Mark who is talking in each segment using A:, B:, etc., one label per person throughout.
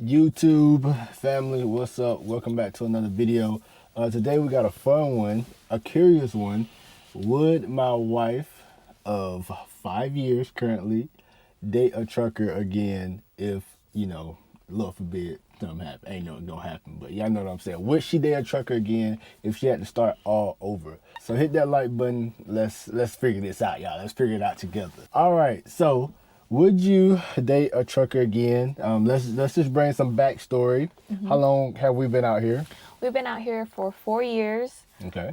A: YouTube family, what's up? Welcome back to another video. Today we got a fun one, a curious one. Would my wife of 5 years currently date a trucker again if, Lord forbid, something happen? Ain't no gonna happen, but y'all know what I'm saying. Would she date a trucker again if she had to start all over? So hit that like button. Let's figure this out, y'all. Let's figure it out together. All right, so would you date a trucker again? Let's just bring some backstory. How long have we been out here?
B: We've been out here for 4 years.
A: Okay.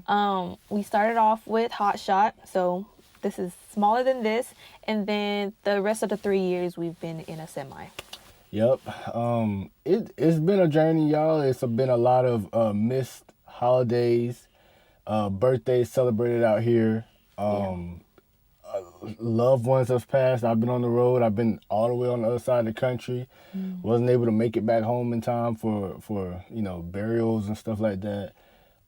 B: We started off with Hot Shot, so this is smaller than this, and then the rest of the 3 years we've been in a semi.
A: Yep. It's been a journey, y'all. It's been a lot of missed holidays, birthdays celebrated out here. Loved ones have passed. I've been on the road. I've been all the way on the other side of the country. Wasn't able to make it back home in time for burials and stuff like that.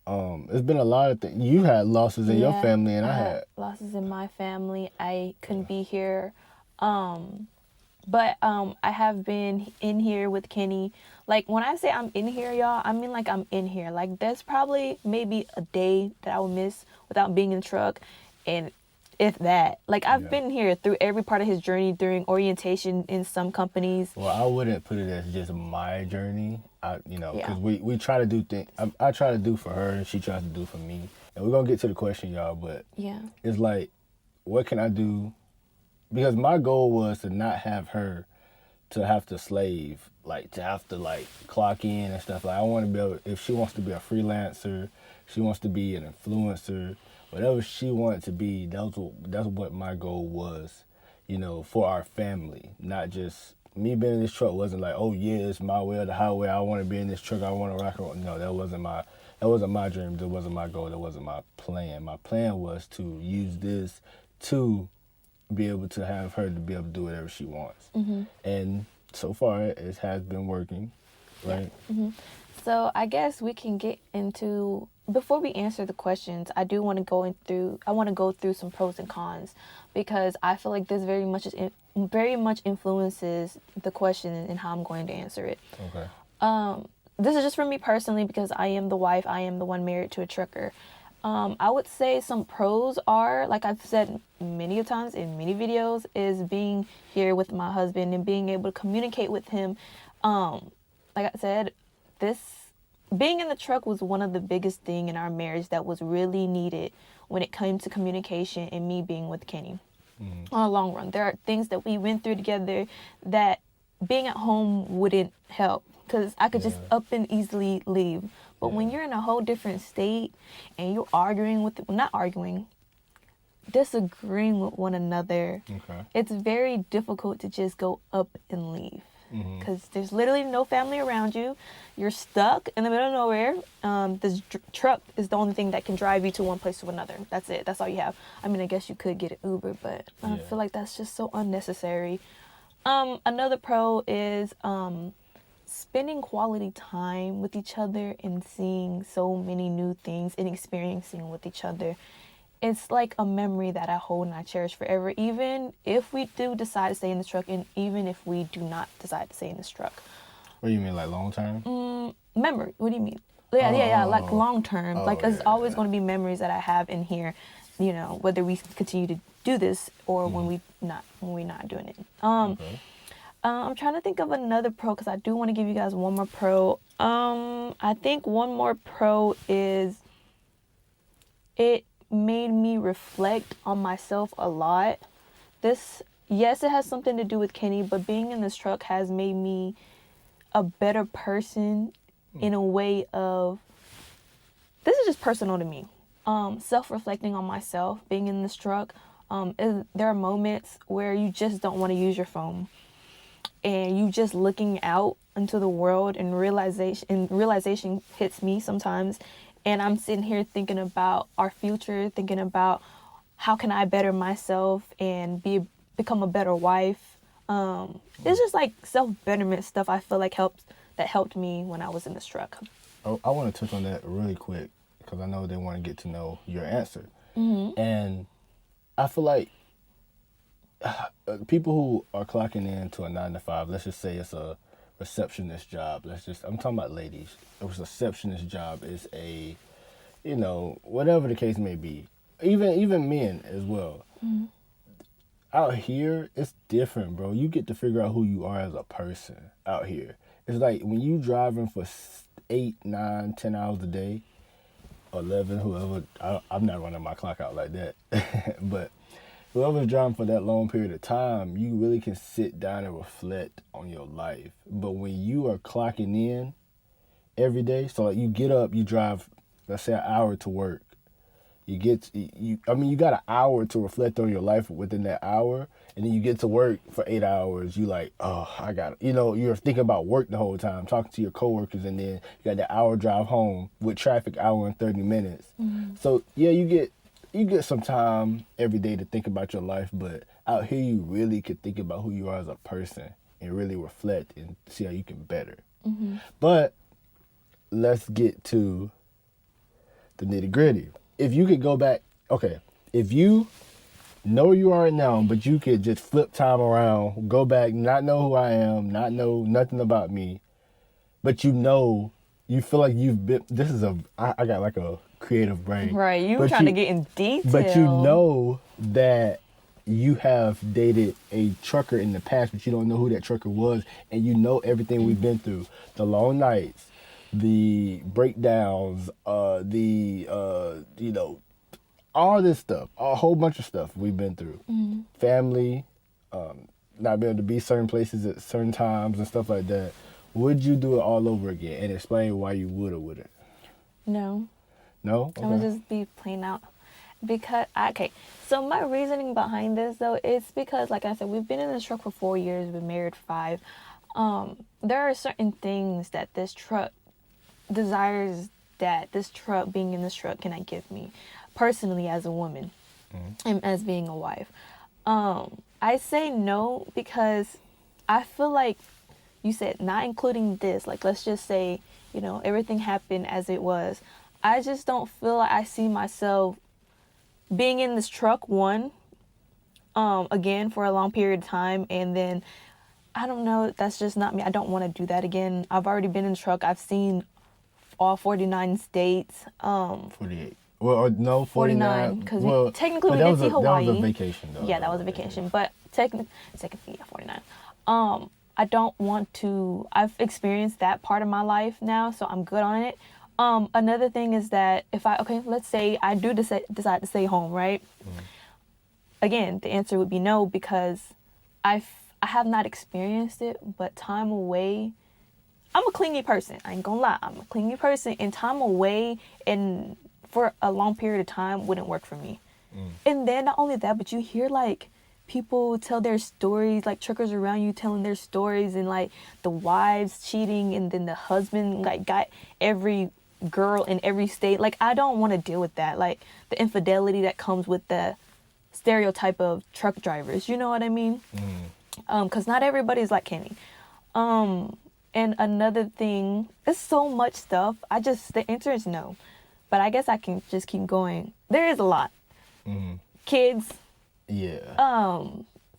A: It's been a lot of things. You had losses in your family, and I had
B: losses in my family. I couldn't be here, but I have been in here with Kenny. Like, when I say I'm in here, y'all, I mean like I'm in here. Like, there's probably maybe a day that I will miss without being in the truck, and if that. Like, I've been here through every part of his journey during orientation in some companies.
A: Well, I wouldn't put it as just my journey. Because we try to do things. I try to do for her, and she tries to do for me. And we're gonna get to the question, y'all. But it's like, what can I do? Because my goal was to not have her to have to slave, like to have to like clock in and stuff. Like, I want to be able, if she wants to be a freelancer, she wants to be an influencer, whatever she wanted to be, that's what my goal was, for our family. Not just me being in this truck wasn't like, oh yeah, it's my way or the highway. I want to be in this truck. I want to rock and roll. No, that wasn't my dream. That wasn't my goal. That wasn't my plan. My plan was to use this to be able to have her to be able to do whatever she wants. And so far, it has been working, right?
B: So I guess we can get into, before we answer the questions, I want to go through some pros and cons, because I feel like this very much influences the question and how I'm going to answer it.
A: Okay.
B: This is just for me personally, because I am the wife. I am the one married to a trucker. I would say some pros are, like I've said many times in many videos, is being here with my husband and being able to communicate with him. Like I said, being in the truck was one of the biggest thing in our marriage that was really needed when it came to communication and me being with Kenny. On a long run, there are things that we went through together that being at home wouldn't help, because I could just up and easily leave. But when you're in a whole different state and you're disagreeing with one another, it's very difficult to just go up and leave, because there's literally no family around you. You're stuck in the middle of nowhere. This truck is the only thing that can drive you to one place to another. That's it. That's all you have. I mean, I guess you could get an Uber, but I feel like that's just so unnecessary. Another pro is spending quality time with each other and seeing so many new things and experiencing with each other. It's like a memory that I hold and I cherish forever, even if we do decide to stay in this truck, and even if we do not decide to stay in this truck.
A: What do you mean, like long term?
B: Memory. What do you mean? Yeah, like long term. There's always going to be memories that I have in here, whether we continue to do this or when we're not doing it. I'm trying to think of another pro, because I do want to give you guys one more pro. I think one more pro is it made me reflect on myself a lot. Yes, it has something to do with Kenny, but being in this truck has made me a better person in a way of, this is just personal to me. Self-reflecting on myself, being in this truck. There are moments where you just don't want to use your phone, and you just looking out into the world, and realization hits me sometimes, and I'm sitting here thinking about our future, thinking about how can I better myself and become a better wife. It's just like self-betterment stuff I feel like helped me when I was in this truck.
A: I want to touch on that really quick, because I know they want to get to know your answer. And I feel like people who are clocking in to a 9 to 5, let's just say it's a receptionist job. I'm talking about ladies. A receptionist job is a, whatever the case may be. Even men as well. Mm-hmm. Out here, it's different, bro. You get to figure out who you are as a person out here. It's like when you driving for 8, 9, 10 hours a day, 11, whoever. I'm not running my clock out like that. But whoever's driving for that long period of time, you really can sit down and reflect on your life. But when you are clocking in every day, so like you get up, you drive, let's say, an hour to work. You got an hour to reflect on your life within that hour, and then you get to work for 8 hours. You like, oh, I got it. You're thinking about work the whole time, talking to your coworkers, and then you got that hour drive home with traffic, hour and 30 minutes. Mm-hmm. So yeah, you get some time every day to think about your life, but out here you really could think about who you are as a person and really reflect and see how you can better. Mm-hmm. But let's get to the nitty gritty. If you could go back, okay, if you know who you are now, but you could just flip time around, go back, not know who I am, not know nothing about me, but you feel like you've been, I got like a creative brain.
B: Right, you were trying to get in detail.
A: But you know that you have dated a trucker in the past, but you don't know who that trucker was, and you know everything we've been through, the long nighs, the breakdowns, all this stuff, a whole bunch of stuff we've been through. Mm-hmm. Family, not being able to be certain places at certain times and stuff like that. Would you do it all over again and explain why you would or wouldn't?
B: No.
A: No? Okay.
B: I would just be plain out. So my reasoning behind this, though, is because, like I said, we've been in this truck for 4 years, we've been married for 5. There are certain things that this truck desires that this truck, being in this truck, cannot give me personally as a woman. Mm-hmm. And as being a wife. I say no because I feel like you said not including this, like let's just say, everything happened as it was. I just don't feel like I see myself being in this truck, again for a long period of time, and then I don't know, that's just not me. I don't want to do that again. I've already been in the truck. I've seen all 49 states.
A: 48. Well, no, 49.
B: Because technically we did see Hawaii.
A: That was a vacation, though.
B: Yeah, that was a vacation. But technically, 49. I don't want to. I've experienced that part of my life now, so I'm good on it. Another thing is that let's say I do decide to stay home, right? Mm-hmm. Again, the answer would be no because I have not experienced it, but time away. I'm a clingy person. I ain't gonna lie. I'm a clingy person, and time away and for a long period of time wouldn't work for me. Mm. And then not only that, but you hear like people tell their stories, like truckers around you telling their stories, and like the wives cheating, and then the husband like got every girl in every state. Like I don't want to deal with that. Like the infidelity that comes with the stereotype of truck drivers. You know what I mean? Mm. 'Cause not everybody's like Kenny. And another thing, there's so much stuff. The answer is no. But I guess I can just keep going. There is a lot. Mm-hmm. Kids.
A: Yeah.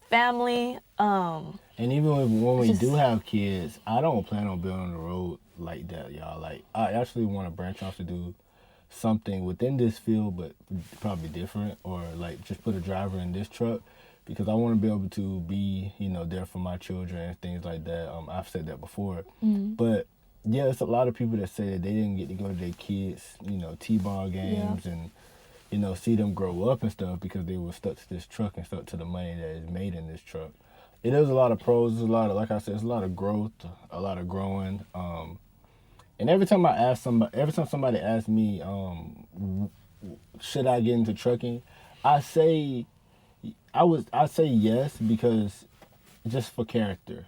B: Family.
A: And even when we do have kids, I don't plan on being on the road like that, y'all. Like, I actually want to branch off to do something within this field, but probably different. Or, like, just put a driver in this truck. Because I want to be able to be, there for my children and things like that. I've said that before. Mm-hmm. But, yeah, it's a lot of people that say that they didn't get to go to their kids, T-ball games and, see them grow up and stuff because they were stuck to this truck and stuck to the money that is made in this truck. It is a lot of pros. There's a lot of, like I said, it's a lot of growth, a lot of growing. And every time somebody asks me, should I get into trucking, I say yes because just for character.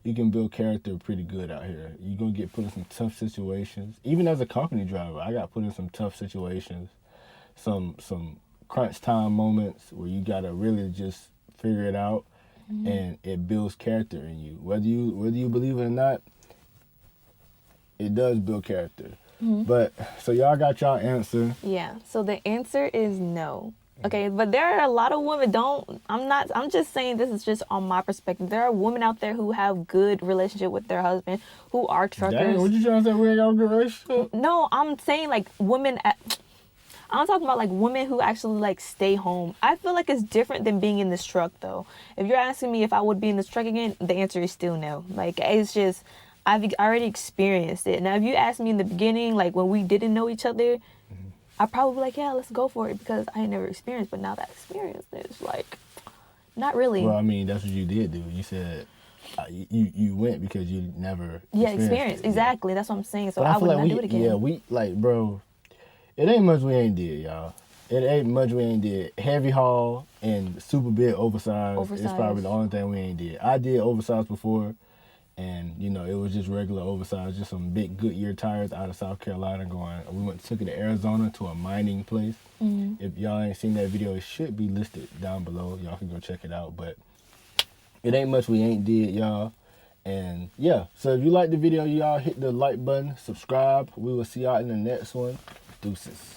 A: You can build character pretty good out here. You're going to get put in some tough situations. Even as a company driver, I got put in some tough situations, some crunch time moments where you got to really just figure it out, mm-hmm. and it builds character in you. Whether you believe it or not, it does build character. Mm-hmm. But, so y'all got y'all answer.
B: Yeah, so the answer is no. Okay, but there are a lot of women I'm just saying this is just on my perspective. There are women out there who have good relationship with their husband, who are truckers.
A: Dang, what you trying to say? We ain't got a good relationship?
B: No, I'm saying like I'm talking about like women who actually like stay home. I feel like it's different than being in this truck though. If you're asking me if I would be in this truck again, the answer is still no. Like it's just I've already experienced it. Now if you asked me in the beginning, like when we didn't know each other, I'd probably be like, yeah, let's go for it because I never experienced. But now that I experienced it, it's like, not really.
A: Well, I mean, that's what you did do. You said you went because you never
B: experienced. Exactly. That's what I'm saying. So I would not do it again.
A: Yeah, we, like, bro, it ain't much we ain't did, y'all. It ain't much we ain't did. Heavy haul and super big oversized. It's probably the only thing we ain't did. I did oversized before. And, you know, it was just regular oversized, just some big Goodyear tires out of South Carolina took it to Arizona to a mining place. Mm-hmm. If y'all ain't seen that video, it should be listed down below. Y'all can go check it out. But it ain't much we ain't did, y'all. And, yeah, so if you like the video, y'all hit the like button, subscribe. We will see y'all in the next one. Deuces.